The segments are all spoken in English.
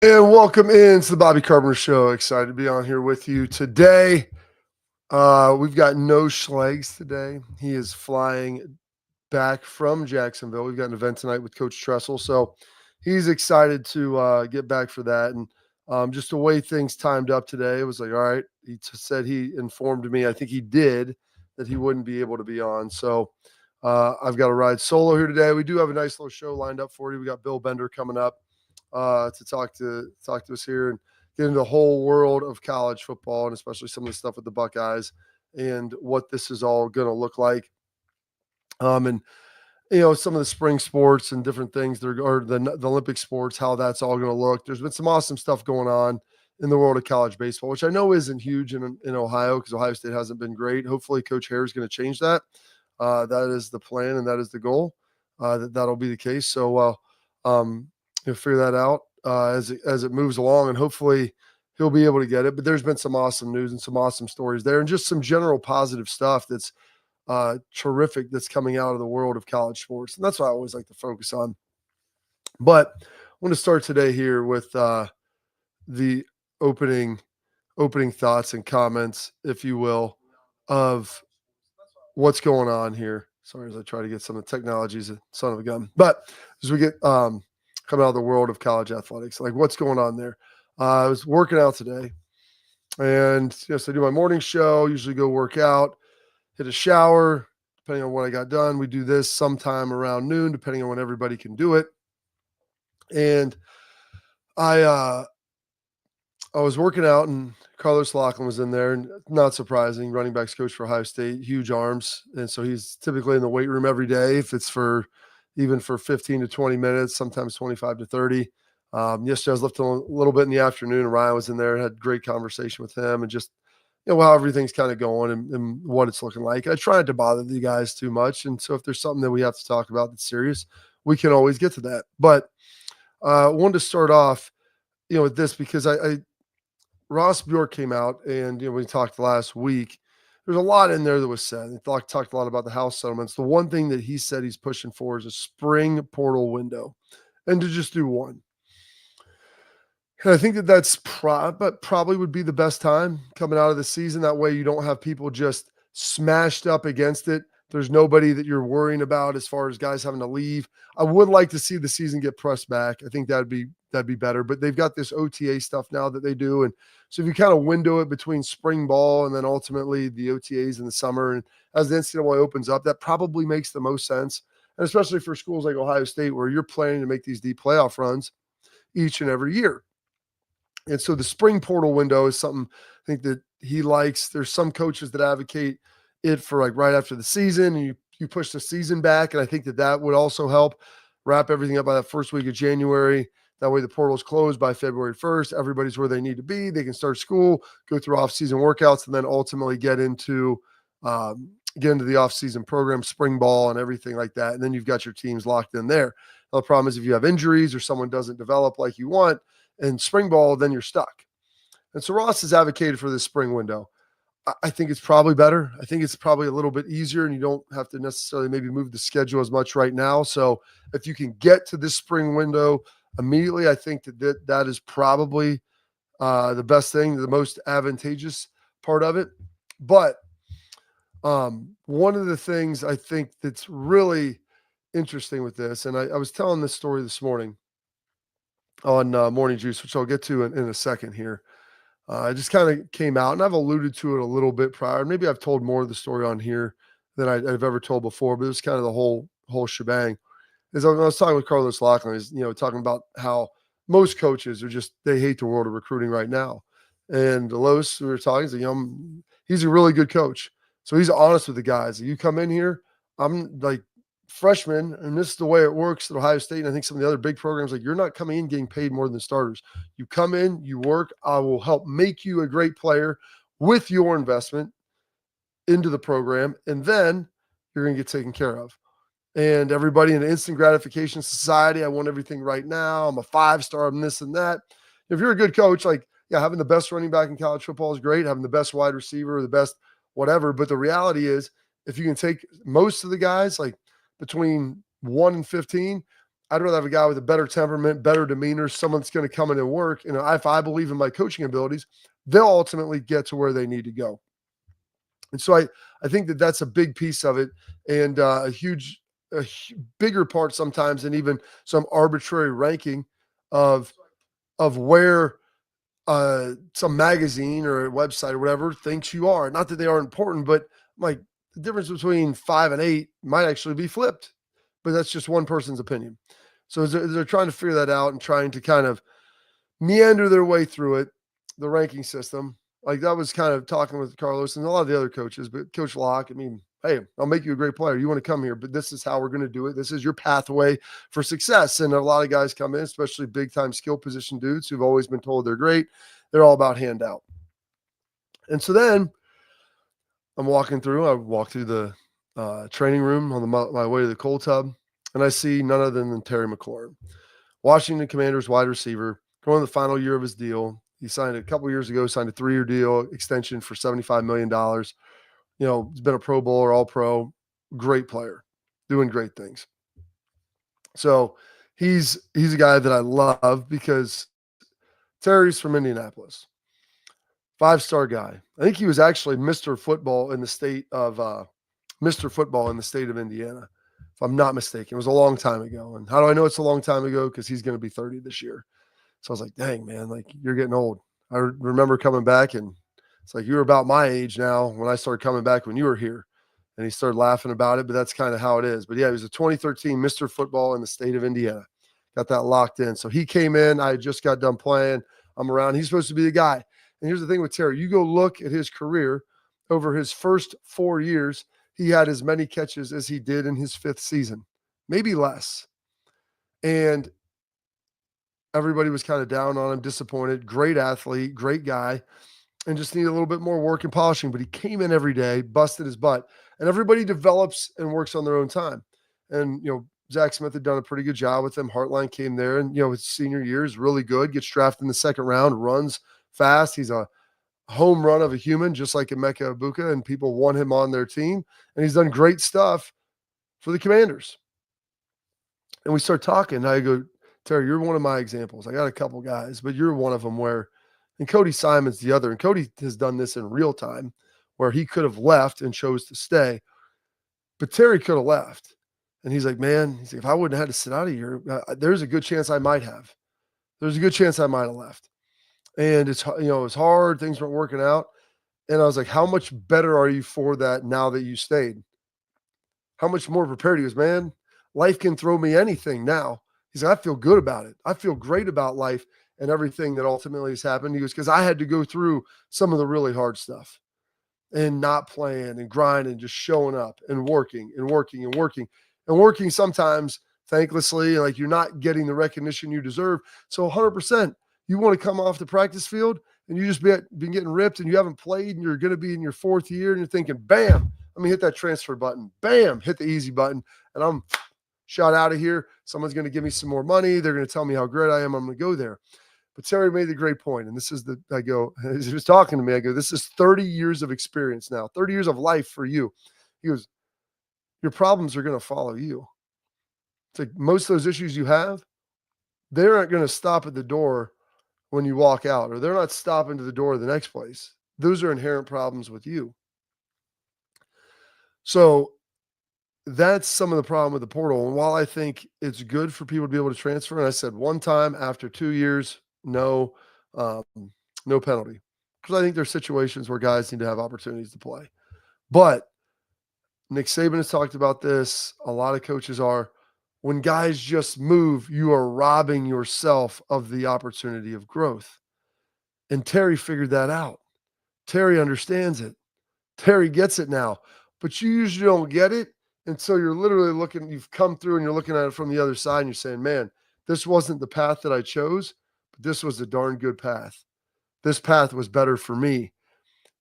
And welcome into the Bobby Carpenter Show. Excited to be on here with you today. We've got no Schlegs today. He is flying back from Jacksonville. We've got an event tonight with Coach Tressel, so he's excited to get back for that. And just the way things timed up today, it was like, all right. He said he informed me, I think he did, that he wouldn't be able to be on. So I've got to ride solo here today. We do have a nice little show lined up for you. We got Bill Bender coming up to talk to us here and get into the whole world of college football, and especially some of the stuff with the Buckeyes and what this is all going to look like. And some of the spring sports and different things or the Olympic sports, how that's all going to look. There's been some awesome stuff going on in the world of college baseball, which I know isn't huge in Ohio because Ohio State hasn't been great. Hopefully Coach Hare is going to change that. That is the plan and that is the goal. That'll be the case. So you'll figure that out as it moves along, and hopefully he'll be able to get it. But there's been some awesome news and some awesome stories there, and just some general positive stuff that's terrific that's coming out of the world of college sports, and that's what I always like to focus on. But I want to start today here with the opening thoughts and comments, if you will, of what's going on here. Sorry, as I try to get some of the technologies, a son of a gun. But as we get coming out of the world of college athletics, like what's going on there. I was working out today, and so I do my morning show, usually go work out, hit a shower, depending on what I got done. We do this sometime around noon, depending on when everybody can do it. And I was working out, and Carlos Lachlan was in there, and not surprising, running backs coach for Ohio State, huge arms. And so he's typically in the weight room every day, if it's even for 15 to 20 minutes, sometimes 25 to 30. Yesterday I was lifting a little bit in the afternoon, and Ryan was in there and had a great conversation with him and just, how everything's kind of going and what it's looking like. I try not to bother the guys too much. And so if there's something that we have to talk about that's serious, we can always get to that. But I wanted to start off, with this because Ross Bjork came out and, we talked last week. There's a lot in there that was said. He talked a lot about the house settlements. The one thing that he said he's pushing for is a spring portal window, and to just do one. And I think that's probably would be the best time coming out of the season. That way you don't have people just smashed up against it. There's nobody that you're worrying about as far as guys having to leave. I would like to see the season get pressed back. I think that'd be better. But they've got this OTA stuff now that they do. And so if you kind of window it between spring ball and then ultimately the OTAs in the summer, and as the NCAA opens up, that probably makes the most sense. And especially for schools like Ohio State, where you're planning to make these deep playoff runs each and every year. And so the spring portal window is something I think that he likes. There's some coaches that advocate it for like right after the season, and you push the season back. And I think that would also help wrap everything up by that first week of January. That way the portal's closed by February 1st. Everybody's where they need to be. They can start school, go through off-season workouts, and then ultimately get into the off-season program, spring ball, and everything like that. And then you've got your teams locked in there. Now, the problem is if you have injuries or someone doesn't develop like you want in spring ball, then you're stuck. And so Ross has advocated for this spring window. I think it's probably better. I think it's probably a little bit easier, and you don't have to necessarily maybe move the schedule as much right now. So if you can get to this spring window immediately, I think that is probably the best thing, the most advantageous part of it. But one of the things I think that's really interesting with this, and I was telling this story this morning on Morning Juice, which I'll get to in a second here. I just kind of came out, and I've alluded to it a little bit prior. Maybe I've told more of the story on here than I've ever told before, but it was kind of the whole shebang. As I was talking with Carlos Lachlan, he's talking about how most coaches they hate the world of recruiting right now. And Los, we were talking, he's a really good coach, so he's honest with the guys. You come in here, I'm like freshman, and this is the way it works at Ohio State, and I think some of the other big programs, like, you're not coming in getting paid more than the starters. You come in, you work, I will help make you a great player with your investment into the program, and then you're going to get taken care of. And everybody in an instant gratification society, I want everything right now. I'm a 5-star, I'm this and that. If you're a good coach, like, yeah, having the best running back in college football is great, having the best wide receiver, the best whatever. But the reality is, if you can take most of the guys, like between 1 and 15, I'd rather have a guy with a better temperament, better demeanor, someone that's going to come in and work. And if I believe in my coaching abilities, they'll ultimately get to where they need to go. And so I think that that's a big piece of it, and bigger part sometimes than even some arbitrary ranking of where some magazine or a website or whatever thinks you are. Not that they are important, but like the difference between 5 and 8 might actually be flipped, but that's just one person's opinion. So as they're trying to figure that out and trying to kind of meander their way through it, the ranking system. Like that was kind of talking with Carlos and a lot of the other coaches, but Coach Locke, I mean, hey, I'll make you a great player. You want to come here, but this is how we're going to do it. This is your pathway for success. And a lot of guys come in, especially big time skill position dudes who've always been told they're great. They're all about handout. And so then I'm walking through, I walk through the training room on my way to the cold tub, and I see none other than Terry McLaurin, Washington Commanders wide receiver, going the final year of his deal. He signed a couple years ago, signed a 3-year deal extension for $75 million. He's been a Pro Bowler, all pro, great player, doing great things. So he's a guy that I love because Terry's from Indianapolis. 5-star guy. I think he was actually Mr. Football in the state of Indiana, if I'm not mistaken. It was a long time ago. And how do I know it's a long time ago? Because he's going to be 30 this year. So I was like, dang, man, like you're getting old. I remember coming back and it's like, you were about my age now when I started coming back when you were here. And he started laughing about it, but that's kind of how it is. But yeah, he was a 2013 Mr. Football in the state of Indiana. Got that locked in. So he came in. I just got done playing. I'm around. He's supposed to be the guy. And here's the thing with Terry. You go look at his career over his first 4 years, he had as many catches as he did in his 5th season, maybe less. And everybody was kind of down on him, disappointed. Great athlete, great guy, and just needed a little bit more work and polishing. But he came in every day, busted his butt. And everybody develops and works on their own time. And, Zach Smith had done a pretty good job with him. Hartline came there and, his senior year is really good, gets drafted in the 2nd round, runs fast. He's a home run of a human, just like Emeka Ibuka, and people want him on their team. And he's done great stuff for the Commanders. And we start talking. And I go, Terry, you're one of my examples. I got a couple guys, but you're one of them and Cody Simon's the other. And Cody has done this in real time where he could have left and chose to stay, but Terry could have left. And he's like, man, if I wouldn't have had to sit out of here, there's a good chance I might have. There's a good chance I might have left. And it's hard. Things weren't working out. And I was like, how much better are you for that now that you stayed? How much more prepared? He goes, man, life can throw me anything now. He's like, I feel good about it. I feel great about life and everything that ultimately has happened. He goes, because I had to go through some of the really hard stuff and not playing and grinding and just showing up and working and working and working and working sometimes thanklessly, like you're not getting the recognition you deserve. So 100%, you want to come off the practice field and you just been getting ripped and you haven't played and you're going to be in your 4th year and you're thinking, bam, let me hit that transfer button. Bam, hit the easy button. And I'm shot out of here. Someone's going to give me some more money. They're going to tell me how great I am. I'm going to go there. But Terry made the great point. And this is as he was talking to me, I go, this is 30 years of experience now, 30 years of life for you. He goes, your problems are going to follow you. It's like most of those issues you have, they aren't going to stop at the door when you walk out, or they're not stopping to the door of the next place. Those are inherent problems with you. So that's some of the problem with the portal. And while I think it's good for people to be able to transfer, and I said one time after 2 years, no penalty. Because I think there's situations where guys need to have opportunities to play. But Nick Saban has talked about this. A lot of coaches are. When guys just move, you are robbing yourself of the opportunity of growth. And Terry figured that out. Terry understands it. Terry gets it now. But you usually don't get it until you're literally looking, you've come through and you're looking at it from the other side and you're saying, man, this wasn't the path that I chose, but this was a darn good path. This path was better for me.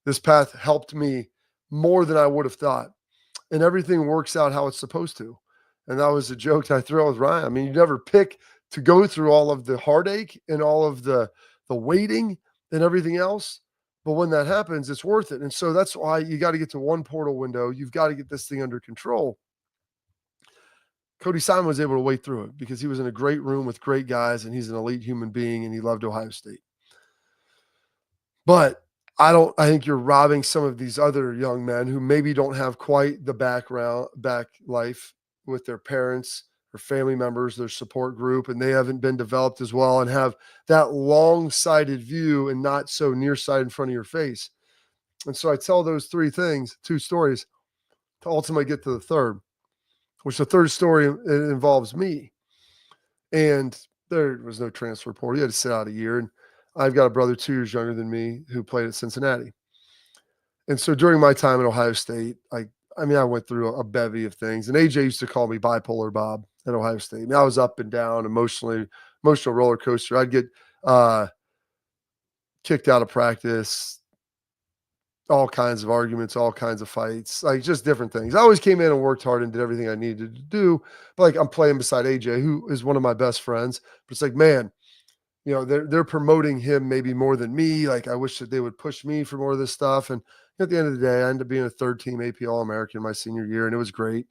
This path helped me more than I would have thought. And everything works out how it's supposed to. And that was a joke I threw out with Ryan. I mean, you never pick to go through all of the heartache and all of the waiting and everything else. But when that happens, it's worth it. And so that's why you got to get to one portal window. You've got to get this thing under control. Cody Simon was able to wait through it because he was in a great room with great guys and he's an elite human being and he loved Ohio State. But I think you're robbing some of these other young men who maybe don't have quite the back life with their parents or family members, their support group, and they haven't been developed as well and have that long-sighted view and not so nearsighted in front of your face. And so I tell those two stories to ultimately get to the third, which the third story involves me. And there was no transfer portal. You had to sit out a year. And I've got a brother 2 years younger than me who played at Cincinnati. And so during my time at Ohio State, I went through a bevy of things. And AJ used to call me bipolar Bob at Ohio State. I was up and down, emotional roller coaster. I'd get kicked out of practice, all kinds of arguments, all kinds of fights, like just different things. I always came in and worked hard and did everything I needed to do. But like I'm playing beside AJ, who is one of my best friends. But it's like, man, they're promoting him maybe more than me. Like I wish that they would push me for more of this stuff. And at the end of the day, I ended up being a third team AP All-American my senior year, and it was great.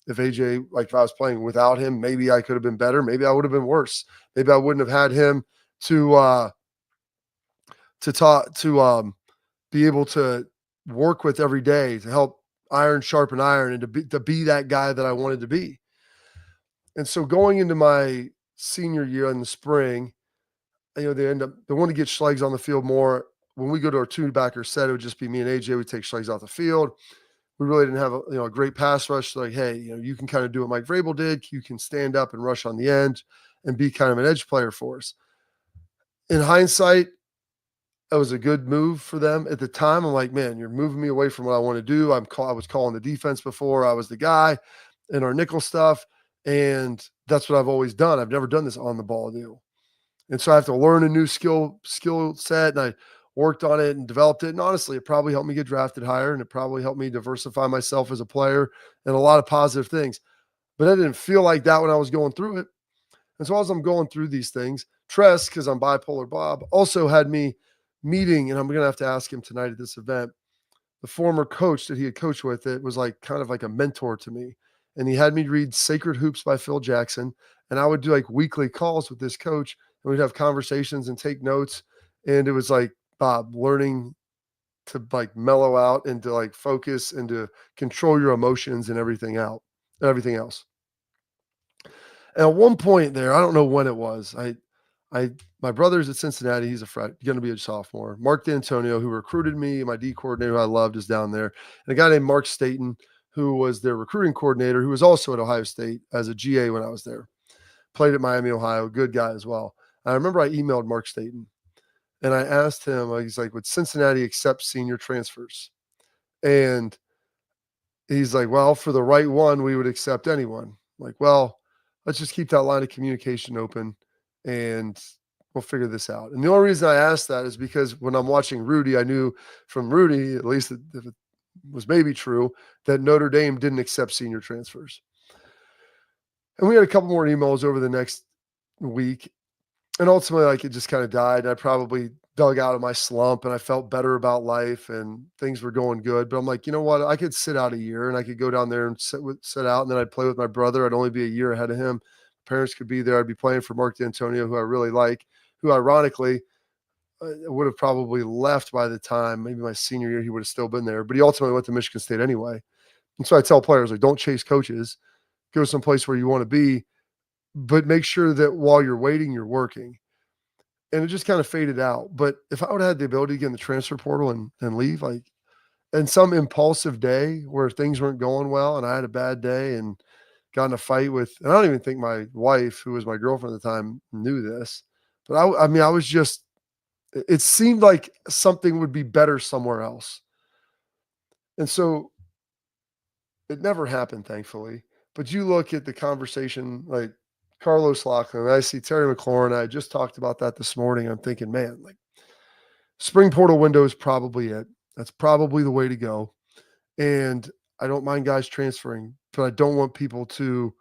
If AJ, like if I was playing without him, maybe I could have been better. Maybe I would have been worse. Maybe I wouldn't have had him to be able to work with every day to help iron sharpen iron and to be that guy that I wanted to be. And so going into my senior year in the spring, they want to get Schlegels on the field more. When we go to our 2-backer set, it would just be me and AJ. We take Schlegels off the field. We really didn't have a great pass rush. So like, hey, you can kind of do what Mike Vrabel did. You can stand up and rush on the end and be kind of an edge player for us. In hindsight, that was a good move for them at the time. I'm like, man, you're moving me away from what I want to do. I was calling the defense before. I was the guy in our nickel stuff. And that's what I've always done. I've never done this on the ball deal. And so I have to learn a new skill set. And I worked on it and developed it. And honestly, it probably helped me get drafted higher. And it probably helped me diversify myself as a player and a lot of positive things. But I didn't feel like that when I was going through it. And so as I'm going through these things, Tress, because I'm bipolar Bob, also had me meeting, and I'm going to have to ask him tonight at this event, the former coach that he had coached with. It was like kind of like a mentor to me. And he had me read Sacred Hoops by Phil Jackson. And I would do like weekly calls with this coach, and we'd have conversations and take notes. And it was like, Bob, learning to like mellow out and to like focus and to control your emotions and everything else. And at one point there, I don't know when it was, my brother's at Cincinnati. He's going to be a sophomore. Mark D'Antonio, who recruited me, my D coordinator, who I loved, is down there. And a guy named Mark Staten, who was their recruiting coordinator, who was also at Ohio State as a GA when I was there. Played at Miami, Ohio, good guy as well. I remember I emailed Mark Staten, and I asked him, he's like, would Cincinnati accept senior transfers? And he's like, well, for the right one, we would accept anyone. I'm like, well, let's just keep that line of communication open and we'll figure this out. And the only reason I asked that is because when I'm watching Rudy, I knew from Rudy, at least if it was maybe true, that Notre Dame didn't accept senior transfers. And we had a couple more emails over the next week. And ultimately, like, it just kind of died. I probably dug out of my slump and I felt better about life and things were going good. But I'm like, you know what? I could sit out a year and I could go down there and sit out, and then I'd play with my brother. I'd only be a year ahead of him. Parents could be there. I'd be playing for Mark D'Antonio, who I really like, who ironically would have probably left by the time maybe my senior year. He would have still been there, but he ultimately went to Michigan State anyway. And so I tell players, like, don't chase coaches, go someplace where you want to be, but make sure that while you're waiting, you're working. And it just kind of faded out. But if I would have had the ability to get in the transfer portal and leave, like, in some impulsive day where things weren't going well and I had a bad day and got in a fight with, and I don't even think my wife, who was my girlfriend at the time, knew this, but I was just, it seemed like something would be better somewhere else. And so it never happened, thankfully. But you look at the conversation, like Carlos Loughlin, I see Terry McLaurin. I just talked about that this morning. I'm thinking, man, like, spring portal window is probably it. That's probably the way to go. And I don't mind guys transferring, but I don't want people to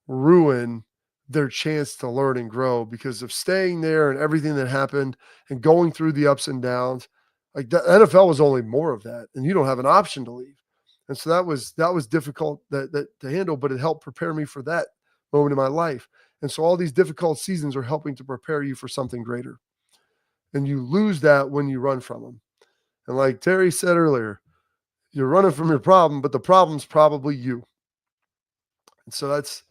ruin their chance to learn and grow because of staying there and everything that happened and going through the ups and downs. Like, the NFL was only more of that, and you don't have an option to leave. And so that was difficult that to handle, but it helped prepare me for that moment in my life. And so all these difficult seasons are helping to prepare you for something greater. And you lose that when you run from them. And like Terry said earlier, you're running from your problem, but the problem's probably you. And so that's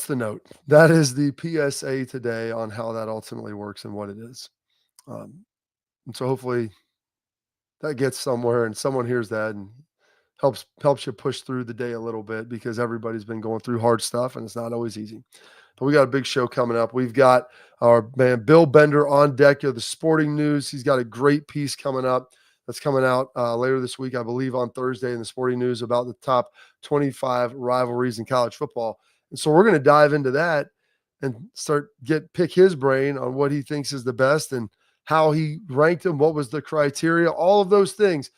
the note. That is the PSA today on how that ultimately works and what it is. And so hopefully that gets somewhere and someone hears that and helps you push through the day a little bit, because everybody's been going through hard stuff and it's not always easy. But we got a big show coming up. We've got our man Bill Bender on deck of the sporting news. He's got a great piece coming up that's coming out later this week, I believe on Thursday, in the sporting news about the top 25 rivalries in college football. And so we're going to dive into that and pick his brain on what he thinks is the best and how he ranked them, what was the criteria, all of those things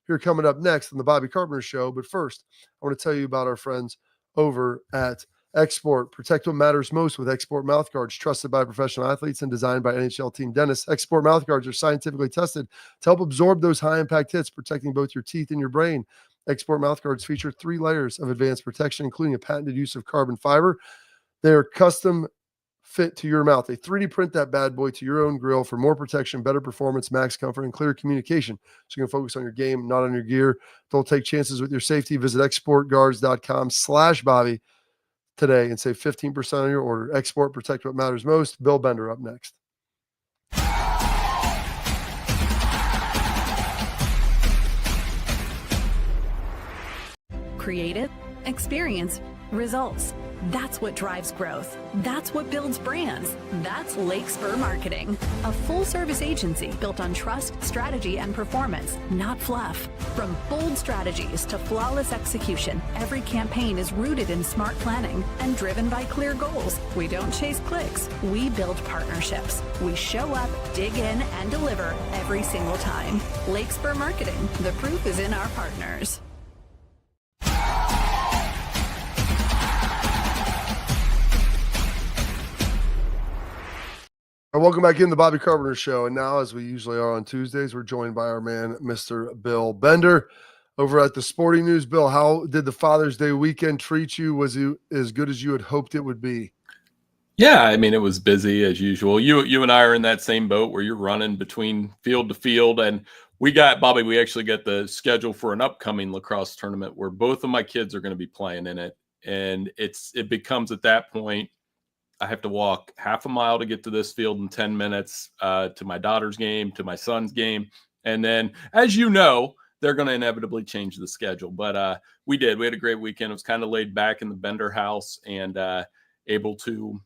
here coming up next on the Bobby Carpenter Show. But first, I want to tell you about our friends over at Export. Protect what matters most with Export mouthguards, trusted by professional athletes and designed by NHL team dentists. Export mouthguards are scientifically tested to help absorb those high-impact hits, protecting both your teeth and your brain. Export mouthguards feature 3 layers of advanced protection, including a patented use of carbon fiber. They're custom fit to your mouth. They 3D print that bad boy to your own grill for more protection, better performance, max comfort, and clear communication. So you can focus on your game, not on your gear. Don't take chances with your safety. Visit exportguards.com/Bobby today and save 15% on your order. Export, protect what matters most. Bill Bender up next. Creative, experience, results. That's what drives growth. That's what builds brands. That's Lake Spur Marketing, a full-service agency built on trust, strategy, and performance, not fluff. From bold strategies to flawless execution, every campaign is rooted in smart planning and driven by clear goals. We don't chase clicks. We build partnerships. We show up, dig in, and deliver every single time. Lake Spur Marketing. The proof is in our partners. Welcome back in the Bobby Carpenter Show. And now, as we usually are on Tuesdays, we're joined by our man, Mr. Bill Bender, over at the Sporting News. Bill, how did the Father's Day weekend treat you? Was it as good as you had hoped it would be? Yeah, I mean, it was busy as usual. You and I are in that same boat where you're running between field to field. And we actually got the schedule for an upcoming lacrosse tournament where both of my kids are going to be playing in it. And it becomes at that point, I have to walk half a mile to get to this field in 10 minutes, to my daughter's game, to my son's game. And then, as you know, they're going to inevitably change the schedule. But we did. We had a great weekend. It was kind of laid back in the Bender house and able to,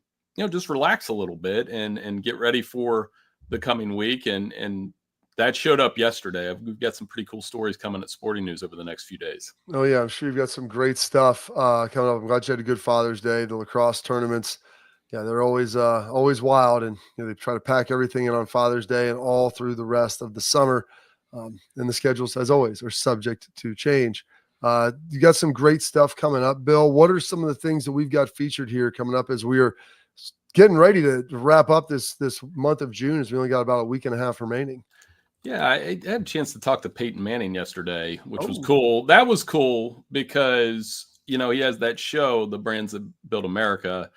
just relax a little bit and get ready for the coming week. And that showed up yesterday. We've got some pretty cool stories coming at Sporting News over the next few days. Oh, yeah. I'm sure you've got some great stuff coming up. I'm glad you had a good Father's Day. The lacrosse tournaments, yeah, they're always wild, and they try to pack everything in on Father's Day and all through the rest of the summer. And the schedules, as always, are subject to change. You got some great stuff coming up, Bill. What are some of the things that we've got featured here coming up as we are getting ready to wrap up this month of June, as we only got about a week and a half remaining? Yeah, I had a chance to talk to Peyton Manning yesterday, which was cool. That was cool because, he has that show, The Brands That Build America,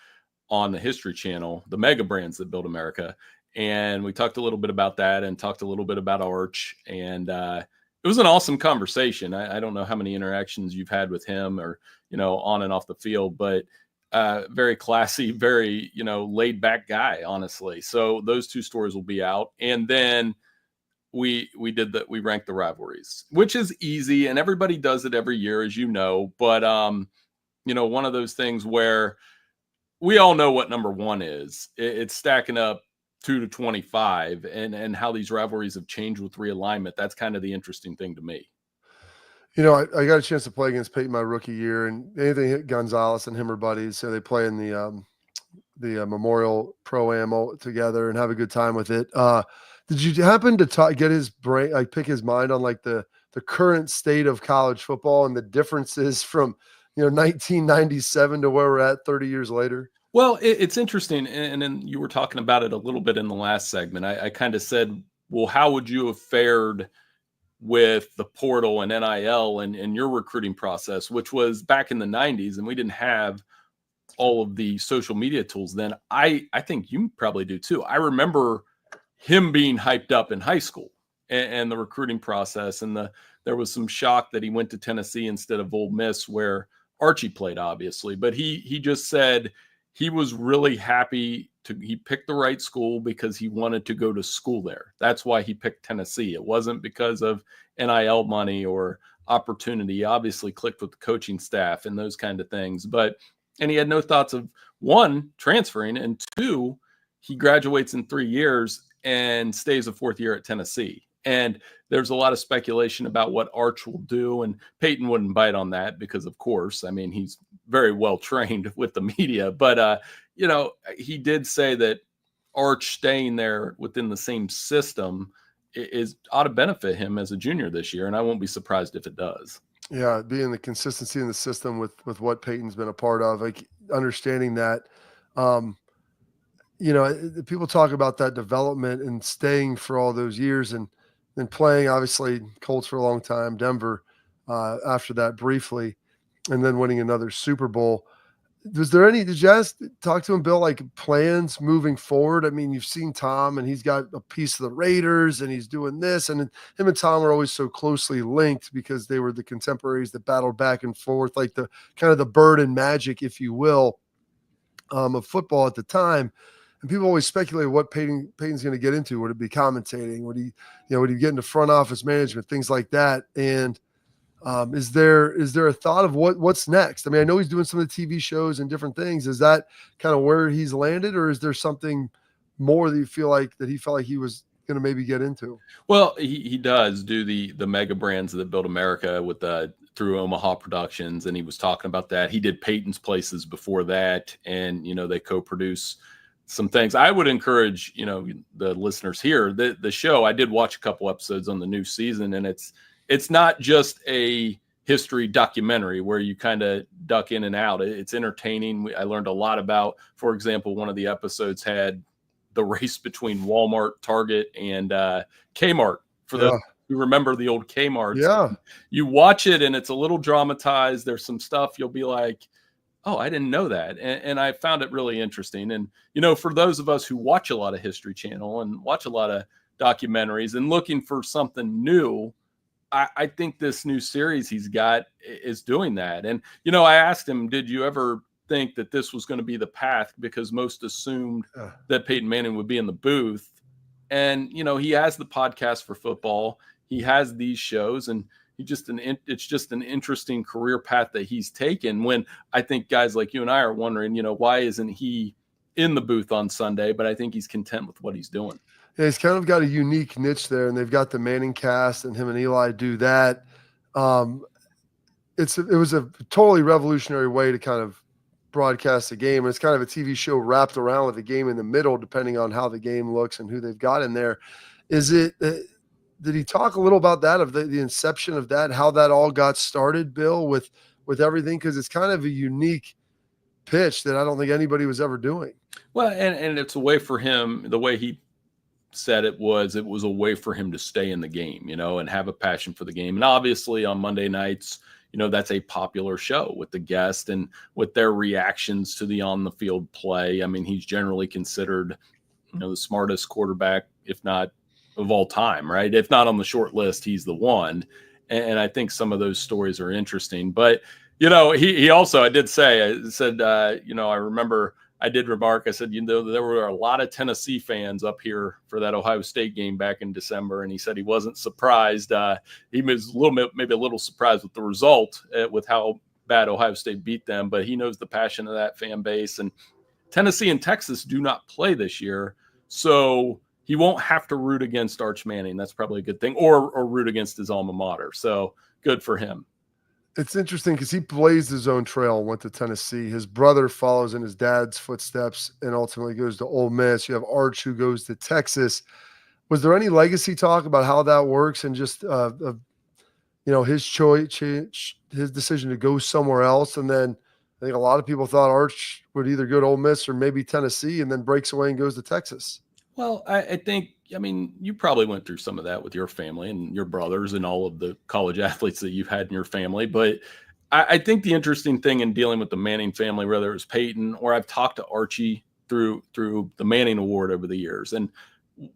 on the History Channel, the mega brands that build America. And we talked a little bit about that and talked a little bit about Arch. And it was an awesome conversation. I don't know how many interactions you've had with him or, on and off the field, but very classy, very, laid back guy, honestly. So those 2 stories will be out. And then we ranked the rivalries, which is easy. And everybody does it every year, as you know. But, one of those things where we all know what number 1 is. It's stacking up 2 to 25 and how these rivalries have changed with realignment. That's kind of the interesting thing to me. I got a chance to play against Peyton my rookie year, and Anthony Gonzalez and him are buddies. So they play in the Memorial Pro-Am together and have a good time with it. Did you happen to get his brain, pick his mind on the current state of college football and the differences from 1997 to where we're at 30 years later? Well, it's interesting. And then you were talking about it a little bit in the last segment. I kind of said, well, how would you have fared with the portal and NIL and your recruiting process, which was back in the 90s, and we didn't have all of the social media tools then. I think you probably do too. I remember him being hyped up in high school and the recruiting process, and there was some shock that he went to Tennessee instead of Ole Miss, where Archie played, obviously. But he just said he was really happy he picked the right school because he wanted to go to school there. That's why he picked Tennessee. It wasn't because of NIL money or opportunity. He obviously clicked with the coaching staff and those kind of things. And he had no thoughts of, one, transferring, and two, he graduates in 3 years and stays a fourth year at Tennessee. And there's a lot of speculation about what Arch will do, and Peyton wouldn't bite on that because, of course, I mean, he's very well trained with the media. But, he did say that Arch staying there within the same system ought to benefit him as a junior this year, and I won't be surprised if it does. Yeah, being the consistency in the system with what Peyton's been a part of, like understanding that, people talk about that development and staying for all those years and then playing, obviously, Colts for a long time, Denver after that briefly, and then winning another Super Bowl. Did you talk to him, Bill, like plans moving forward? I mean, you've seen Tom and he's got a piece of the Raiders and he's doing this, and him and Tom are always so closely linked because they were the contemporaries that battled back and forth, like the kind of the Bird and Magic, if you will, of football at the time. And people always speculate what Peyton's going to get into. Would it be commentating? Would he get into front office management, things like that? And is there a thought of what's next? I mean, I know he's doing some of the TV shows and different things. Is that kind of where he's landed, or is there something more that you feel like that he felt like he was going to maybe get into? Well, he does do the mega brands that build America with through Omaha Productions, and he was talking about that. He did Peyton's Places before that, and they co-produce some things. I would encourage the listeners here, the show. I did watch a couple episodes on the new season, and it's not just a history documentary where you kind of duck in and out. It's entertaining. I learned a lot about, for example, one of the episodes had the race between Walmart, Target, and Kmart. For those who remember the old Kmarts, yeah, you watch it and it's a little dramatized. There's some stuff you'll be like, oh, I didn't know that. And I found it really interesting. And, for those of us who watch a lot of History Channel and watch a lot of documentaries and looking for something new, I think this new series he's got is doing that. And, I asked him, did you ever think that this was going to be the path? Because most assumed that Peyton Manning would be in the booth. And, he has the podcast for football. He has these shows, and it's just an interesting career path that he's taken, when I think guys like you and I are wondering, why isn't he in the booth on Sunday? But I think he's content with what he's doing. Yeah, he's kind of got a unique niche there, and they've got the Manning cast, and him and Eli do that. It was a totally revolutionary way to kind of broadcast the game. And it's kind of a TV show wrapped around with the game in the middle, depending on how the game looks and who they've got in there. Is it? Did he talk a little about that, of the inception of that, how that all got started, Bill, with everything? Because it's kind of a unique pitch that I don't think anybody was ever doing. Well, and it's a way for him, the way he said it was a way for him to stay in the game, and have a passion for the game. And obviously on Monday nights, that's a popular show with the guest and with their reactions to the on the field play. I mean, he's generally considered, the smartest quarterback, if not of all time, right? If not on the short list, he's the one. And I think some of those stories are interesting. But, he also, I said, I remember I did remark, I said, there were a lot of Tennessee fans up here for that Ohio State game back in December. And he said he wasn't surprised. He was maybe a little surprised with the result, with how bad Ohio State beat them. But he knows the passion of that fan base. And Tennessee and Texas do not play this year, so he won't have to root against Arch Manning. That's probably a good thing, or root against his alma mater. So good for him. It's interesting because he blazed his own trail and went to Tennessee. His brother follows in his dad's footsteps and ultimately goes to Ole Miss. You have Arch, who goes to Texas. Was there any legacy talk about how that works, and just his choice, his decision to go somewhere else? And then I think a lot of people thought Arch would either go to Ole Miss or maybe Tennessee, and then breaks away and goes to Texas. Well, I think, I mean, you probably went through some of that with your family and your brothers and all of the college athletes that you've had in your family. But I think the interesting thing in dealing with the Manning family, whether it was Peyton or I've talked to Archie through the Manning Award over the years, and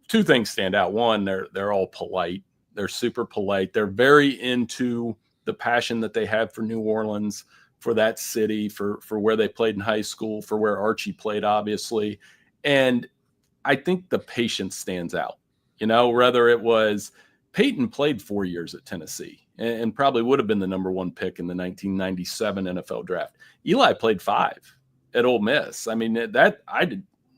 two things stand out. One, they're all polite. They're super polite. They're very into the passion that they have for New Orleans, for that city, for where they played in high school, for where Archie played, obviously. And I think the patience stands out. Whether it was Peyton played 4 years at Tennessee and probably would have been the number one pick in the 1997 NFL draft. Eli played 5 at Ole Miss. I mean, that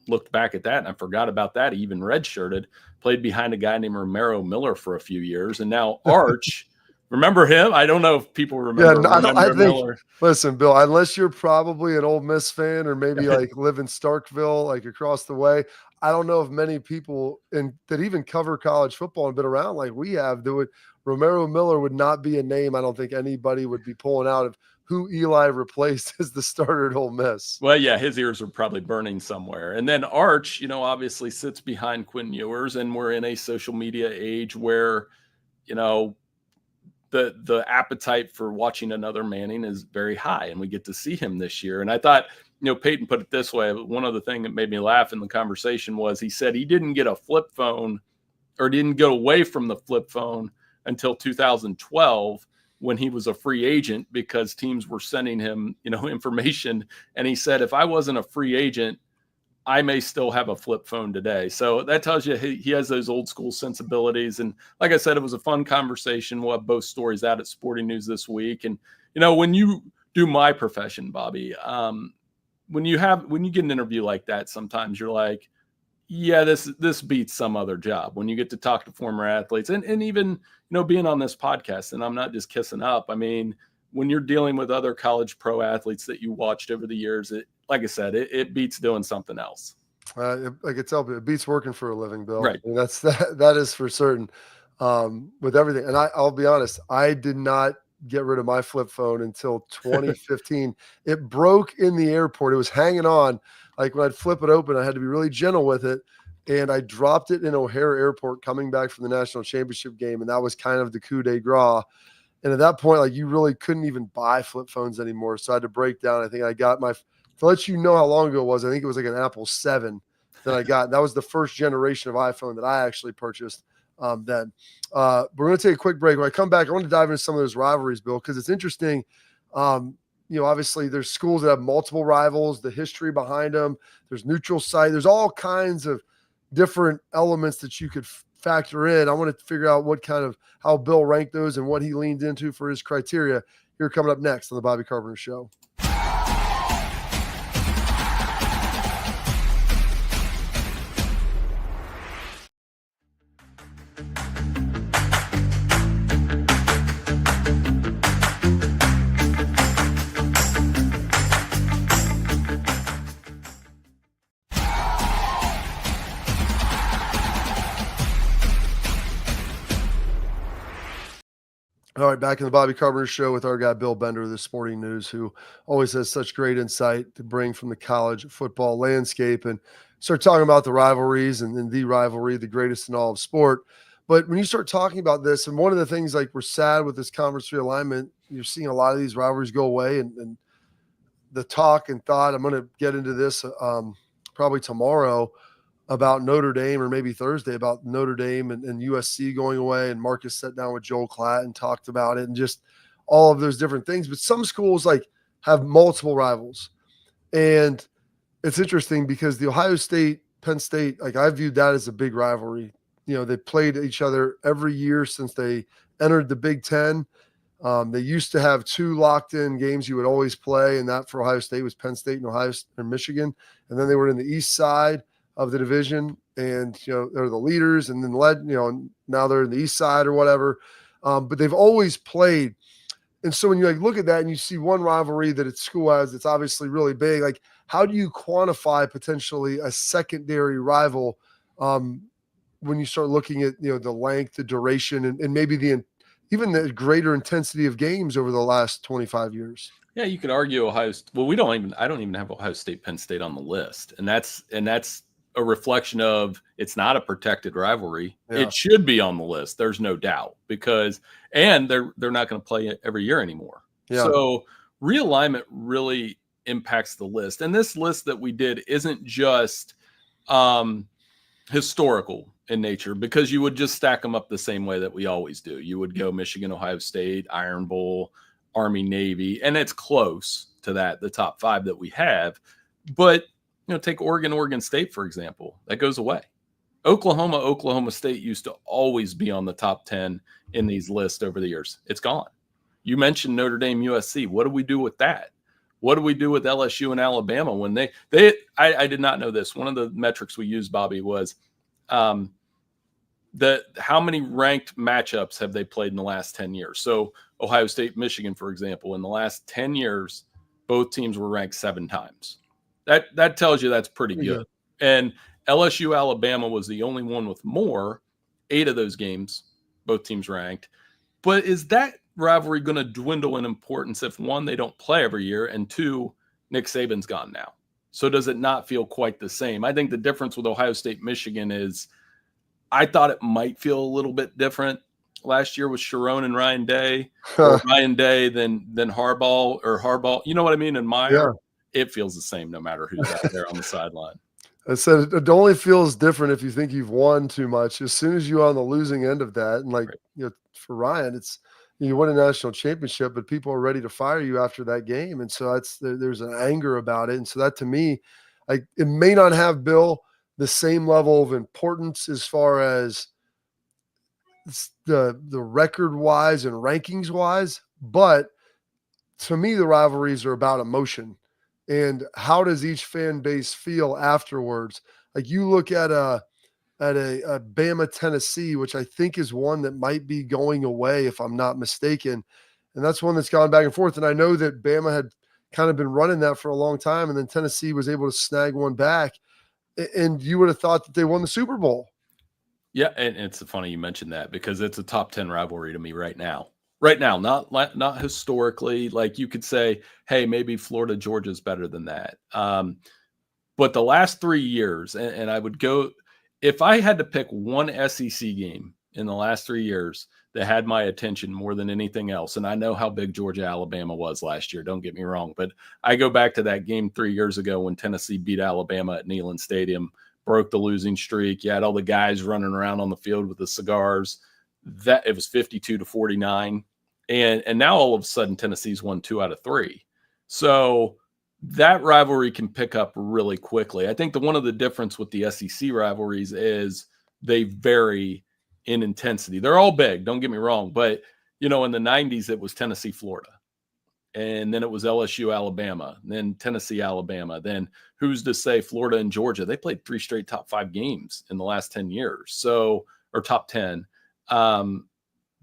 looked back at that and I forgot about that. He even redshirted, played behind a guy named Romero Miller for a few years. And now Arch, remember him? I don't know if people remember I think, Miller. Listen, Bill, unless you're probably an Ole Miss fan or maybe like live in Starkville, like across the way, I don't know if many people that even cover college football and been around like we have do it. Romero Miller would not be a name I don't think anybody would be pulling out of who Eli replaced as the starter at Ole Miss. Well, yeah, his ears are probably burning somewhere. And then Arch, obviously sits behind Quinn Ewers, and we're in a social media age where, the appetite for watching another Manning is very high, and we get to see him this year. And I thought, Peyton put it this way. One other thing that made me laugh in the conversation was he said he didn't get a flip phone or didn't go away from the flip phone until 2012 when he was a free agent because teams were sending him, information. And he said, if I wasn't a free agent, I may still have a flip phone today. So that tells you he has those old school sensibilities. And like I said, it was a fun conversation. We'll have both stories out at Sporting News this week. And, when you do my profession, Bobby, when you get an interview like that, sometimes you're like, yeah, this beats some other job. When you get to talk to former athletes and even, being on this podcast, and I'm not just kissing up. I mean, when you're dealing with other college pro athletes that you watched over the years, like I said, it beats doing something else. I can tell it beats working for a living, Bill. Right. I mean, that is for certain. With everything. And I'll be honest, I did not get rid of my flip phone until 2015. It broke in the airport. It was hanging on. Like when I'd flip it open, I had to be really gentle with it. And I dropped it in O'Hare Airport coming back from the national championship game. And that was kind of the coup de grace. And at that point, like you really couldn't even buy flip phones anymore. So I had to break down. I think I got to let you know how long ago it was, I think it was like an Apple 7 that I got. That was the first generation of iPhone that I actually purchased then. We're going to take a quick break. When I come back, I want to dive into some of those rivalries, Bill, because it's interesting. Obviously there's schools that have multiple rivals, the history behind them. There's neutral site. There's all kinds of different elements that you could factor in. I want to figure out how Bill ranked those and what he leaned into for his criteria here coming up next on the Bobby Carpenter Show. All right, back in the Bobby Carpenter Show with our guy Bill Bender of the Sporting News, who always has such great insight to bring from the college football landscape, and start talking about the rivalries and the rivalry, the greatest in all of sport. But when you start talking about this, and one of the things like we're sad with this conference realignment, you're seeing a lot of these rivalries go away, and the talk and thought, I'm going to get into this probably tomorrow, about Notre Dame, or maybe Thursday, about Notre Dame and USC going away. And Marcus sat down with Joel Klatt and talked about it and just all of those different things. But some schools like have multiple rivals. And it's interesting because the Ohio State, Penn State, like I viewed that as a big rivalry. They played each other every year since they entered the Big Ten. They used to have 2 locked in games you would always play. And that for Ohio State was Penn State and Michigan. And then they were in the East side of the division, and they're the leaders, and then now they're in the East side or whatever. But they've always played. And so when you look at that and you see one rivalry that its school has, it's obviously really big. Like, how do you quantify potentially a secondary rival when you start looking at the length, the duration, and maybe even the greater intensity of games over the last 25 years? Yeah, you could argue Ohio. Well, I don't even have Ohio State, Penn State on the list, and that's a reflection of it's not a protected rivalry. Yeah. It should be on the list. There's no doubt and they're not going to play it every year anymore. Yeah. So realignment really impacts the list. And this list that we did isn't just historical in nature, because you would just stack them up the same way that we always do. You would go Michigan, Ohio State, Iron Bowl, Army, Navy, and it's close to that, the top 5 that we have. But take Oregon State, for example. That goes away. Oklahoma State used to always be on the top 10 in these lists over the years. It's gone. You mentioned Notre Dame, USC. What do we do with that? What do we do with LSU and Alabama when I did not know this. One of the metrics we used, Bobby, was how many ranked matchups have they played in the last 10 years? So Ohio State, Michigan, for example, in the last 10 years, both teams were ranked 7 times. That tells you that's pretty good. And LSU, Alabama was the only one with more. 8 of those games, both teams ranked. But is that rivalry going to dwindle in importance if, 1, they don't play every year, and 2, Nick Saban's gone now? So does it not feel quite the same? I think the difference with Ohio State, Michigan is I thought it might feel a little bit different last year with Sharon and Ryan Day, or Ryan Day than Harbaugh. You know what I mean? And Meyer. Yeah. It feels the same no matter who's out there on the sideline. I said it only feels different if you think you've won too much. As soon as you're on the losing end of that, and for Ryan, it's you win a national championship, but people are ready to fire you after that game, and so there's an anger about it. And so that, to me, it may not have, Bill, the same level of importance as far as the record wise and rankings wise, but to me, the rivalries are about emotion. And how does each fan base feel afterwards? Like, you look at a Bama, Tennessee, which I think is one that might be going away if I'm not mistaken. And that's one that's gone back and forth. And I know that Bama had kind of been running that for a long time, and then Tennessee was able to snag one back. And you would have thought that they won the Super Bowl. Yeah, and it's funny you mentioned that, because it's a top 10 rivalry to me right now. Right now, not historically. Like, you could say, hey, maybe Florida, Georgia's better than that. But the last 3 years, and I would go, if I had to pick one SEC game in the last 3 years that had my attention more than anything else, and I know how big Georgia, Alabama was last year, don't get me wrong, but I go back to that game 3 years ago when Tennessee beat Alabama at Neyland Stadium, broke the losing streak. You had all the guys running around on the field with the cigars. That it was 52-49. And now all of a sudden Tennessee's won 2 out of 3. So that rivalry can pick up really quickly. I think one of the difference with the SEC rivalries is they vary in intensity. They're all big, don't get me wrong, but in the 90s it was Tennessee, Florida. And then it was LSU, Alabama, then Tennessee, Alabama. Then who's to say Florida and Georgia? They played 3 straight top 5 games in the last 10 years. So, or top 10.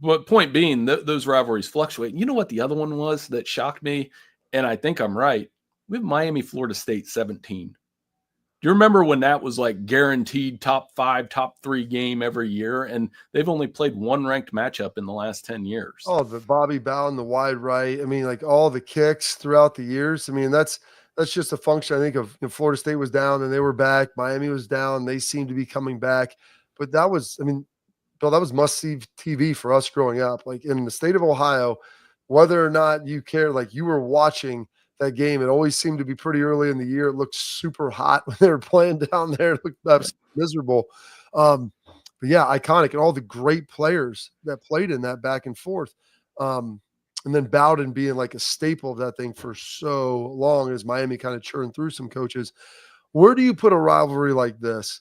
But point being, those rivalries fluctuate. You know what the other one was that shocked me? And I think I'm right. We have Miami, Florida State 17. Do you remember when that was like guaranteed top 5, top 3 game every year? And they've only played 1 ranked matchup in the last 10 years. Oh, the Bobby Bowden, the wide right. I mean, like, all the kicks throughout the years. I mean, that's just a function, I think, of Florida State was down and they were back. Miami was down. They seemed to be coming back. But that was, Bill, that was must-see TV for us growing up. Like, in the state of Ohio, whether or not you care, like, you were watching that game. It always seemed to be pretty early in the year. It looked super hot when they were playing down there. It looked miserable. But yeah, iconic, and all the great players that played in that back and forth. And then Bowden being like a staple of that thing for so long as Miami kind of churned through some coaches. Where do you put a rivalry like this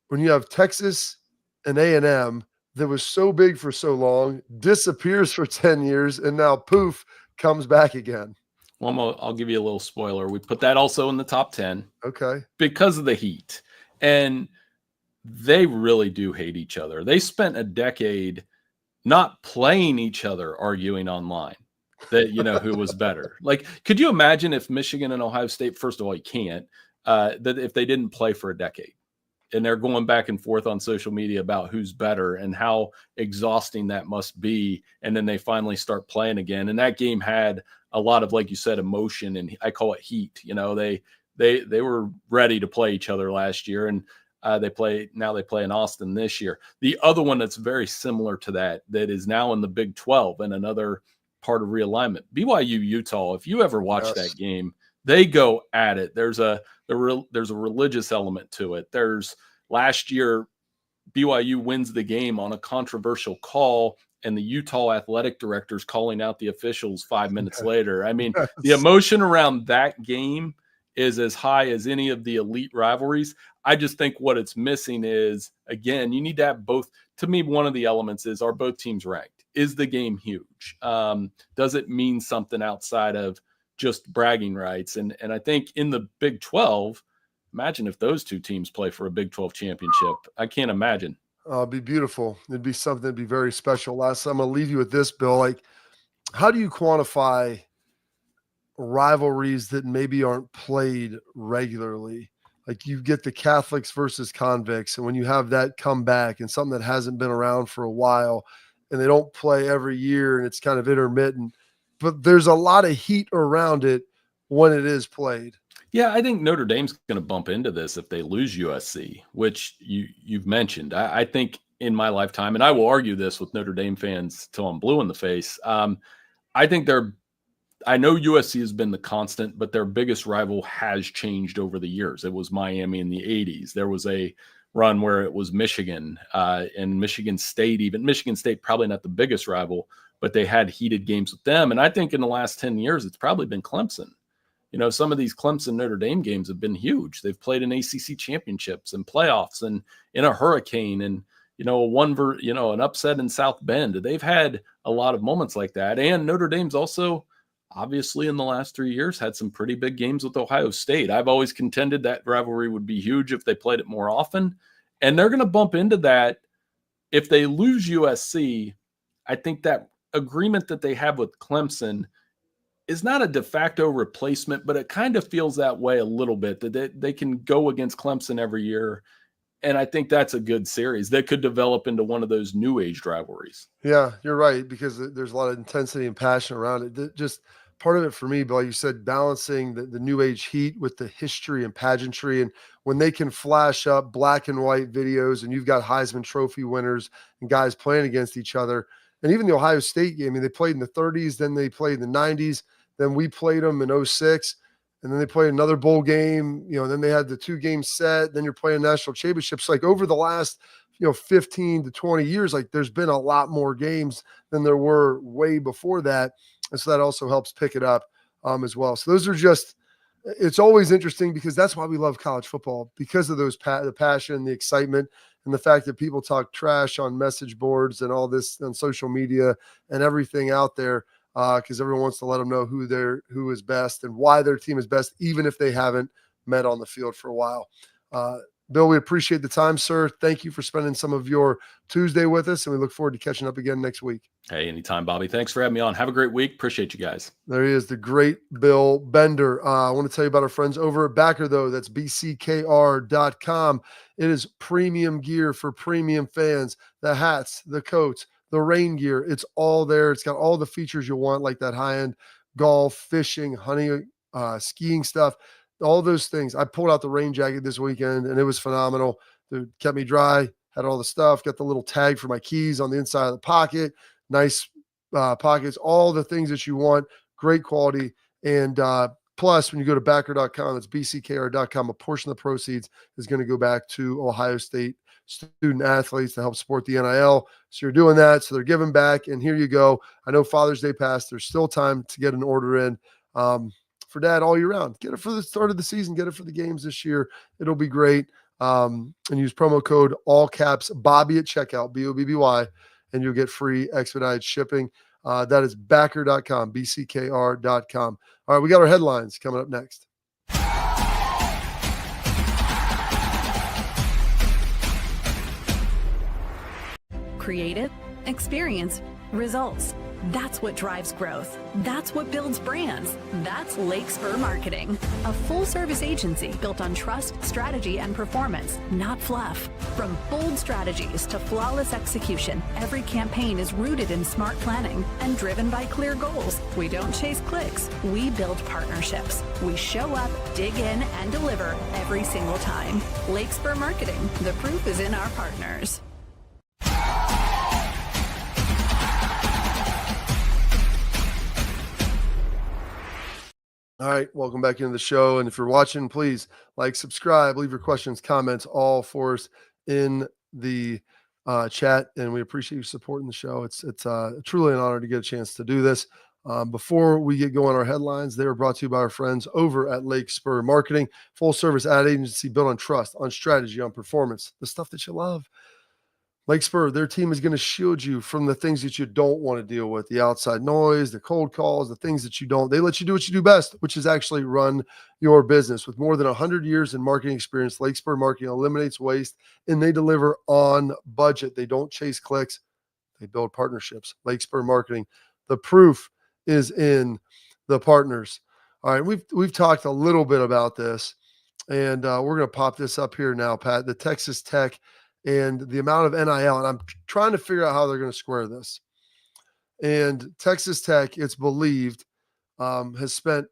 when you have Texas and A&M that was so big for so long, disappears for 10 years, and now poof, comes back again? Well, I'll give you a little spoiler. We put that also in the top 10. Okay. Because of the heat. And they really do hate each other. They spent a decade not playing each other, arguing online that, who was better. Like, could you imagine if Michigan and Ohio State, first of all, you can't, that if they didn't play for a decade and they're going back and forth on social media about who's better and how exhausting that must be. And then they finally start playing again. And that game had a lot of, like you said, emotion, and I call it heat. they were ready to play each other last year, and they play in Austin this year. The other one that's very similar to that is now in the Big 12 and another part of realignment, BYU Utah. If you ever watch that game, they go at it. There's a religious element to it. There's last year BYU wins the game on a controversial call, and the Utah athletic director's calling out the officials 5 minutes later. I mean, the emotion around that game is as high as any of the elite rivalries. I just think what it's missing is, again, you need to have both. To me, one of the elements is, are both teams ranked? Is the game huge? Does it mean something outside of just bragging rights? And I think in the Big 12, imagine if those two teams play for a Big 12 championship. I can't imagine. It'd be beautiful. It'd be something that'd be very special. Last, I'm going to leave you with this, Bill. Like, how do you quantify rivalries that maybe aren't played regularly? Like, you get the Catholics versus convicts, and when you have that come back and something that hasn't been around for a while, and they don't play every year, and it's kind of intermittent, but there's a lot of heat around it when it is played. Yeah, I think Notre Dame's going to bump into this if they lose USC, which you've mentioned. I think in my lifetime, and I will argue this with Notre Dame fans till I'm blue in the face, I think I know USC has been the constant, but their biggest rival has changed over the years. It was Miami in the 80s. There was a run where it was Michigan and Michigan State. Even Michigan State, probably not the biggest rival, but they had heated games with them. And I think in the last 10 years, it's probably been Clemson. You know, some of these Clemson Notre Dame games have been huge. They've played in ACC championships and playoffs and in a hurricane and, an upset in South Bend. They've had a lot of moments like that. And Notre Dame's also, obviously, in the last 3 years, had some pretty big games with Ohio State. I've always contended that rivalry would be huge if they played it more often. And they're going to bump into that. If they lose USC, I think that agreement that they have with Clemson is not a de facto replacement, but it kind of feels that way a little bit, that they can go against Clemson every year. And I think that's a good series that could develop into one of those new age rivalries. Yeah, you're right, because there's a lot of intensity and passion around it. Just part of it for me, Bill, you said balancing the new age heat with the history and pageantry. And when they can flash up black and white videos and you've got Heisman Trophy winners and guys playing against each other, and even the Ohio State game, I mean, they played in the 30s, then they played in the 90s, then we played them in 06, and then they played another bowl game, then they had the 2-game set, then you're playing national championships. Like, over the last, 15 to 20 years, like, there's been a lot more games than there were way before that. And so that also helps pick it up as well. So those are just, it's always interesting, because that's why we love college football, because of those the passion, the excitement, and the fact that people talk trash on message boards and all this on social media and everything out there, because everyone wants to let them know who is best and why their team is best, even if they haven't met on the field for a while. Bill, we appreciate the time, sir. Thank you for spending some of your Tuesday with us, and we look forward to catching up again next week. Hey, anytime, Bobby. Thanks for having me on. Have a great week. Appreciate you guys. There he is, the great Bill Bender. I want to tell you about our friends over at Backer, though. That's bckr.com. It is premium gear for premium fans. The hats, the coats, the rain gear. It's all there. It's got all the features you want, like that high-end golf, fishing, hunting, skiing stuff. All those things. I pulled out the rain jacket this weekend, and it was phenomenal. It kept me dry, had all the stuff, got the little tag for my keys on the inside of the pocket, nice pockets, all the things that you want, great quality. And plus, when you go to backer.com, that's bckr.com, a portion of the proceeds is going to go back to Ohio State student athletes to help support the NIL. So you're doing that. So they're giving back. And here you go. I know Father's Day passed. There's still time to get an order in. For dad all year round. Get it for the start of the season. Get it for the games this year. It'll be great. And use promo code all caps Bobby at checkout, BOBBY, and you'll get free expedited shipping. That is backer.com, bckr.com. All right, we got our headlines coming up next. Creative, experience, results. That's what drives growth. That's what builds brands. That's Lake Spur Marketing, a full-service agency built on trust, strategy, and performance, not fluff. From bold strategies to flawless execution, every campaign is rooted in smart planning and driven by clear goals. We don't chase clicks. We build partnerships. We show up, dig in, and deliver every single time. Lake Spur Marketing. The proof is in our partners. All right, welcome back into the show. And if you're watching, please like, subscribe, leave your questions, comments, all for us in the chat. And we appreciate you supporting the show. It's truly an honor to get a chance to do this. Before we get going, our headlines, they are brought to you by our friends over at Lake Spur Marketing, full service ad agency built on trust, on strategy, on performance, the stuff that you love. Lake Spur, their team is going to shield you from the things that you don't want to deal with, the outside noise, the cold calls, the things that you don't. They let you do what you do best, which is actually run your business. With more than 100 years in marketing experience, Lake Spur Marketing eliminates waste, and they deliver on budget. They don't chase clicks. They build partnerships. Lake Spur Marketing. The proof is in the partners. All right, we've talked a little bit about this, and we're going to pop this up here now, Pat. The Texas Tech and the amount of NIL, and I'm trying to figure out how they're going to square this. And Texas Tech, it's believed, has spent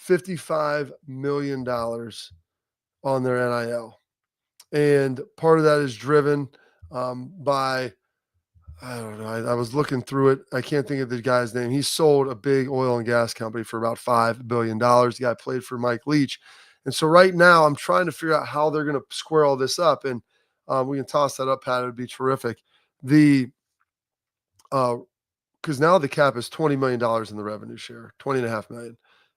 $55 million on their NIL. And part of that is driven by, I don't know, I was looking through it. I can't think of the guy's name. He sold a big oil and gas company for about $5 billion. The guy played for Mike Leach. And so right now I'm trying to figure out how they're going to square all this up. And we can toss that up, Pat. It would be terrific. Because now the cap is $20 million in the revenue share, $20.5 million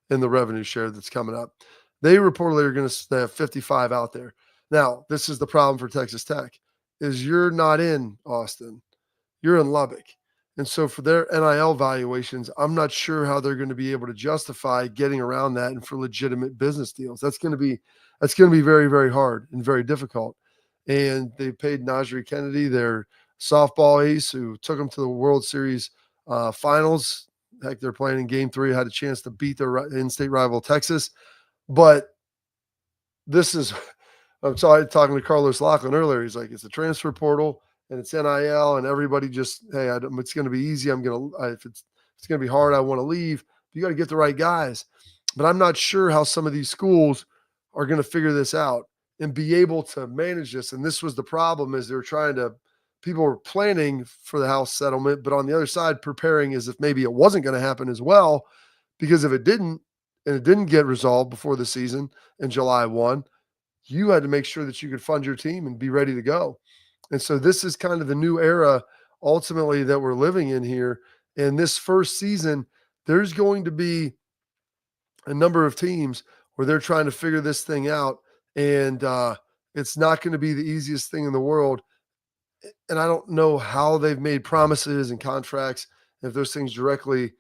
in the revenue share that's coming up. They reportedly are going to have 55 out there. Now, this is the problem for Texas Tech, is you're not in Austin. You're in Lubbock. And so for their NIL valuations, I'm not sure how they're going to be able to justify getting around that and for legitimate business deals. That's going to be very, very hard and very difficult. And they paid Najee Kennedy, their softball ace, who took them to the World Series finals. Heck, they're playing in Game 3, had a chance to beat their in-state rival Texas. But this is – I'm sorry, talking to Carlos Lachlan earlier. He's like, it's a transfer portal, and it's NIL, and everybody just, hey, it's going to be easy. If it's going to be hard, I want to leave. You got to get the right guys. But I'm not sure how some of these schools are going to figure this out and be able to manage this. And this was the problem, is people were planning for the house settlement, but on the other side, preparing as if maybe it wasn't going to happen as well, because if it didn't, and it didn't get resolved before the season in July 1, you had to make sure that you could fund your team and be ready to go. And so this is kind of the new era ultimately that we're living in here. And this first season, there's going to be a number of teams where they're trying to figure this thing out. And it's not going to be the easiest thing in the world. And I don't know how they've made promises and contracts, if those things directly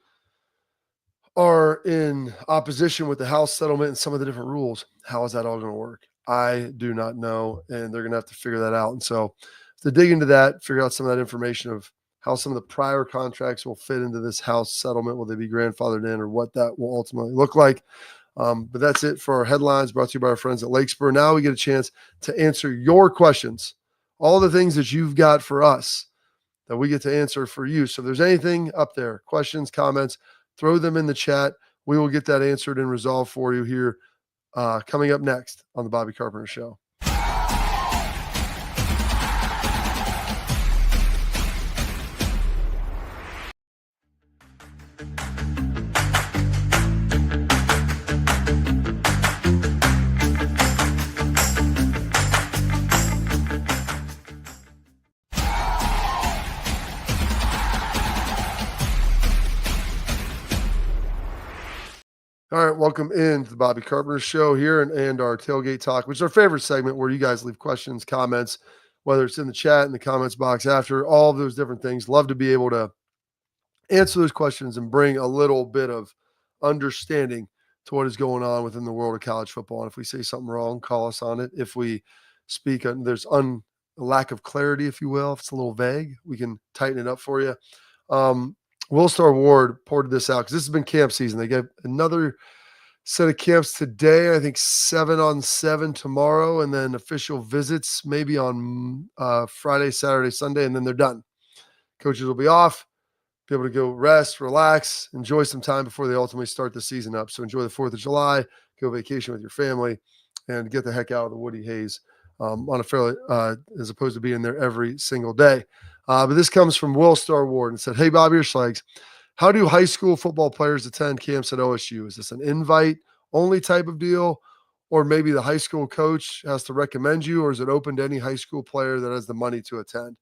are in opposition with the house settlement and some of the different rules. How is that all going to work? I do not know. And they're going to have to figure that out. And so to dig into that, figure out some of that information of how some of the prior contracts will fit into this house settlement. Will they be grandfathered in, or what that will ultimately look like? But that's it for our headlines, brought to you by our friends at Lake Spur. Now we get a chance to answer your questions, all the things that you've got for us that we get to answer for you. So if there's anything up there, questions, comments, throw them in the chat. We will get that answered and resolved for you here coming up next on the Bobby Carpenter Show. All right, welcome into the Bobby Carpenter Show here and our Tailgate Talk, which is our favorite segment where you guys leave questions, comments, whether it's in the chat, in the comments box after, all of those different things. Love to be able to answer those questions and bring a little bit of understanding to what is going on within the world of college football. And if we say something wrong, call us on it. If we speak, there's a lack of clarity, if you will, if it's a little vague, we can tighten it up for you. Will Star Ward reported this out because this has been camp season. They get another set of camps today. I think 7-on-7 tomorrow, and then official visits maybe on Friday, Saturday, Sunday, and then they're done. Coaches will be off, be able to go rest, relax, enjoy some time before they ultimately start the season up. So enjoy the 4th of July, go vacation with your family, and get the heck out of the Woody Hayes on a fairly, as opposed to being there every single day. But this comes from Will Star Ward and said, "Hey, Bobby or Schlegs, how do high school football players attend camps at OSU? Is this an invite only type of deal? Or maybe the high school coach has to recommend you, or is it open to any high school player that has the money to attend?"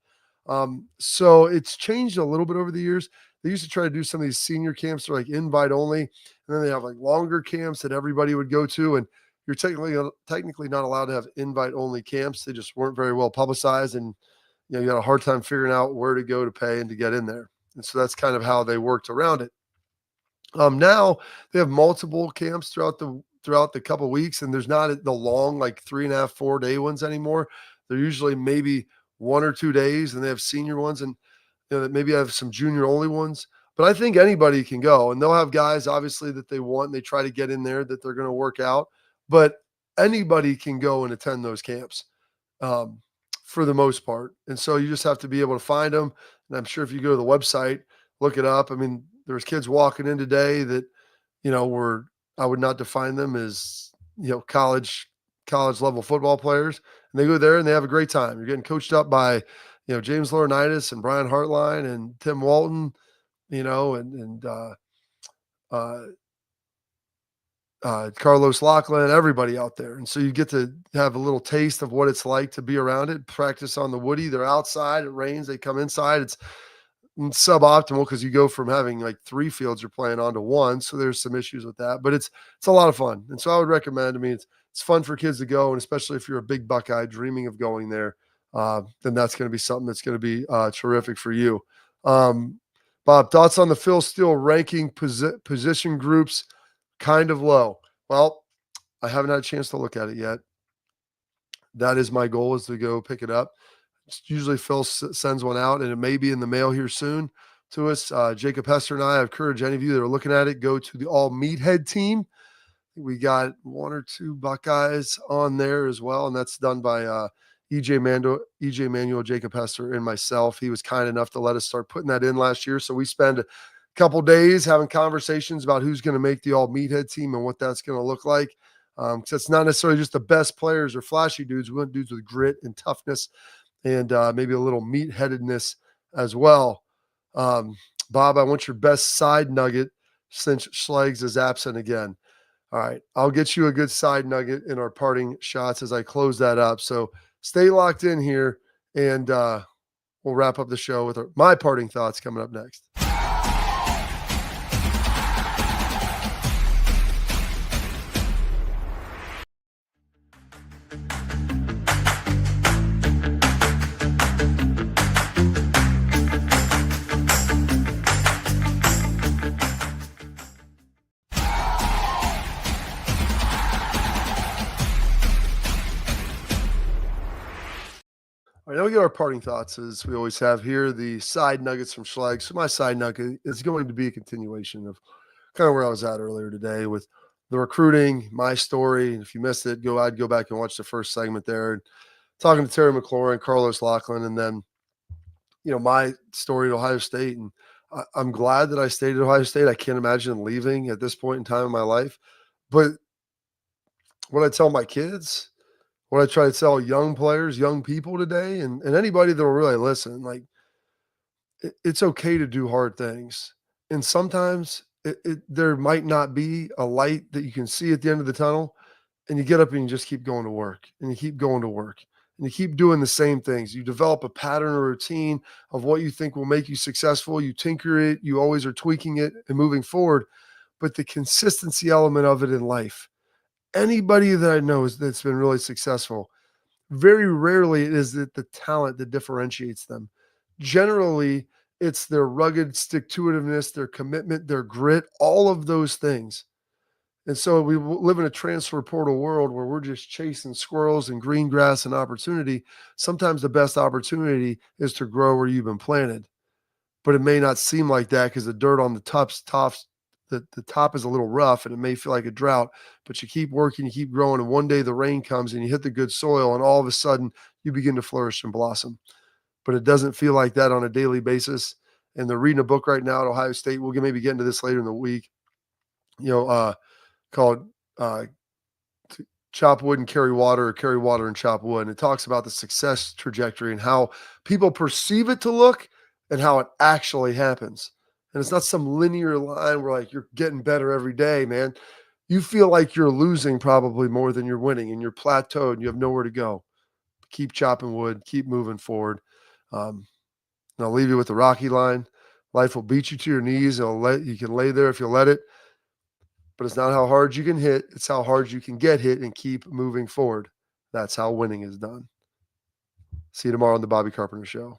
So it's changed a little bit over the years. They used to try to do some of these senior camps that are like invite only, and then they have like longer camps that everybody would go to. And you're technically not allowed to have invite only camps. They just weren't very well publicized, and you got a hard time figuring out where to go to pay and to get in there. And so that's kind of how they worked around it. Now they have multiple camps throughout the couple weeks, and there's not the long like 3.5, 4 day ones anymore. They're usually maybe 1 or 2 days, and they have senior ones, and maybe have some junior only ones. But I think anybody can go, and they'll have guys obviously that they want. And they try to get in there that they're going to work out, but anybody can go and attend those camps for the most part. And so you just have to be able to find them. And I'm sure if you go to the website, look it up. I mean, there's kids walking in today that I would not define them as college level football players, and they go there and they have a great time. You're getting coached up by James Laurinaitis and Brian Hartline and Tim Walton, and Carlos Lachlan, everybody out there. And so you get to have a little taste of what it's like to be around it, practice on the Woody. They're outside, it rains, they come inside. It's suboptimal because you go from having like 3 fields you're playing on to 1. So there's some issues with that, but it's a lot of fun. And so I would recommend, it's fun for kids to go. And especially if you're a big Buckeye dreaming of going there, then that's going to be something that's going to be terrific for you. Bob, thoughts on the Phil Steele ranking position groups kind of low? Well, I haven't had a chance to look at it yet. That is my goal, is to go pick it up. Usually Phil sends one out, and it may be in the mail here soon to us. Jacob Hester and I encourage any of you that are looking at it, go to the All Meathead team. We got 1 or 2 Buckeyes on there as well, and that's done by EJ Manuel, Jacob Hester, and myself. He was kind enough to let us start putting that in last year. So we spend a couple days having conversations about who's going to make the All Meathead team and what that's going to look like. So it's not necessarily just the best players or flashy dudes. We want dudes with grit and toughness, and maybe a little meat-headedness as well. Bob, I want your best side nugget since Schlegs is absent again. All right, I'll get you a good side nugget in our parting shots as I close that up. So stay locked in here, and we'll wrap up the show with my parting thoughts coming up next. All right, now we get our parting thoughts, as we always have here, the side nuggets from Schlegs. So my side nugget is going to be a continuation of kind of where I was at earlier today with the recruiting, my story. And if you missed it, I'd go back and watch the first segment there, talking to Terry McLaurin, Carlos Lachlan, and then, my story at Ohio State. And I'm glad that I stayed at Ohio State. I can't imagine leaving at this point in time in my life. But what I tell my kids, what I try to tell young players, young people today, and anybody that will really listen, like, it's okay to do hard things. And sometimes there might not be a light that you can see at the end of the tunnel, and you get up and you just keep going to work, and you keep going to work, and you keep doing the same things. You develop a pattern or routine of what you think will make you successful. You tinker it. You always are tweaking it and moving forward. But the consistency element of it in life, anybody that I know that's been really successful, very rarely is it the talent that differentiates them. Generally, it's their rugged stick-to-itiveness, their commitment, their grit, all of those things. And so we live in a transfer portal world where we're just chasing squirrels and green grass and opportunity. Sometimes the best opportunity is to grow where you've been planted. but it may not seem like that because the dirt on the the top is a little rough and it may feel like a drought, but you keep working, you keep growing, and one day the rain comes and you hit the good soil, and all of a sudden you begin to flourish and blossom. But it doesn't feel like that on a daily basis. And they're reading a book right now at Ohio State. We'll maybe get into this later in the week, called Chop Wood and Carry Water, or Carry Water and Chop Wood. And it talks about the success trajectory and how people perceive it to look and how it actually happens. And it's not some linear line where like you're getting better every day, man. You feel like you're losing probably more than you're winning, and you're plateaued and you have nowhere to go. Keep chopping wood, keep moving forward. And I'll leave you with the Rocky line. Life will beat you to your knees. You can lay there if you let it, but it's not how hard you can hit. It's how hard you can get hit and keep moving forward. That's how winning is done. See you tomorrow on the Bobby Carpenter Show.